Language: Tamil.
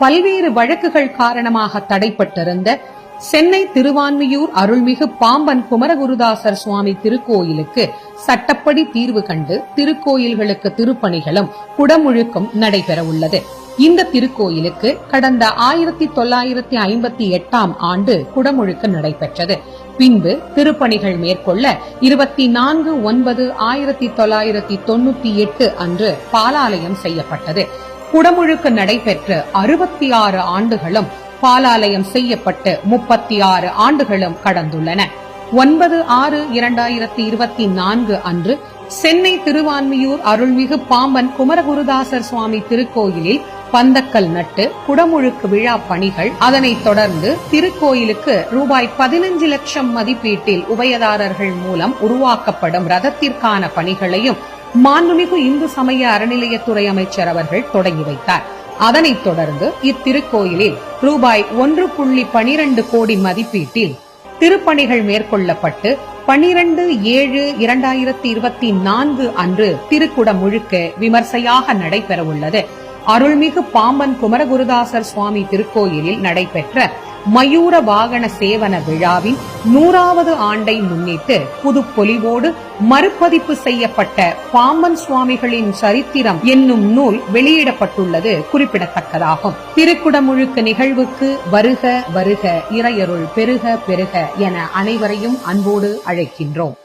பல்வேறு வழக்குகள் காரணமாக தடைப்பட்டிருந்த சென்னை திருவான்மியூர் அருள்மிகு பாம்பன் குமரகுருதாசர் சுவாமி திருக்கோயிலுக்கு சட்டப்படி தீர்வு கண்டு திருக்கோயில்களுக்கு திருப்பணிகளும் குடமுழுக்கும் நடைபெற உள்ளது. இந்த திருக்கோயிலுக்கு கடந்த 1958 ஆண்டு குடமுழுக்கு நடைபெற்றது. பின்பு திருப்பணிகள் மேற்கொள்ள 24/9/1998 அன்று பாலாலயம் செய்யப்பட்டது. குடமுழுக்கு நடைபெற்று 66 ஆண்டுகளும் பாலாலயம் செய்யப்பட்டு 36 ஆண்டுகளும் கடந்துள்ளன. 9/6/2024 அன்று சென்னை திருவான்மியூர் அருள்மிகு பாம்பன் குமரகுருதாசர் சுவாமி திருக்கோயிலில் பந்தக்கல் நட்டு குடமுழுக்கு விழா பணிகள், அதனைத் தொடர்ந்து திருக்கோயிலுக்கு ரூபாய் 15 லட்சம் மதிப்பீட்டில் உபயதாரர்கள் மூலம் உருவாக்கப்படும் ரதத்திற்கான பணிகளையும் மாண்புமிகு இந்து சமய அறநிலையத்துறை அமைச்சர் அவர்கள் தொடங்கி வைத்தார். அதனைத் தொடர்ந்து இத்திருக்கோயிலில் ரூபாய் 1.12 கோடி மதிப்பீட்டில் திருப்பணிகள் மேற்கொள்ளப்பட்டு 12/7/2024 அன்று திருக்குடமுழுக்கு விமர்சையாக நடைபெற உள்ளது. அருள்மிகு பாம்பன் குமரகுருதாசர் சுவாமி திருக்கோயிலில் நடைபெற்ற மயூர வாகன சேவன விழாவின் 100வது ஆண்டை முன்னிட்டு புதுப்பொலிவோடு மறுபதிப்பு செய்யப்பட்ட பாம்பன் சுவாமிகளின் சரித்திரம் என்னும் நூல் வெளியிடப்பட்டுள்ளது குறிப்பிடத்தக்கதாகும். திருக்குடமுழுக்கு நிகழ்வுக்கு வருக வருக, இறையருள் பெருக பெருக என அனைவரையும் அன்போடு அழைக்கின்றோம்.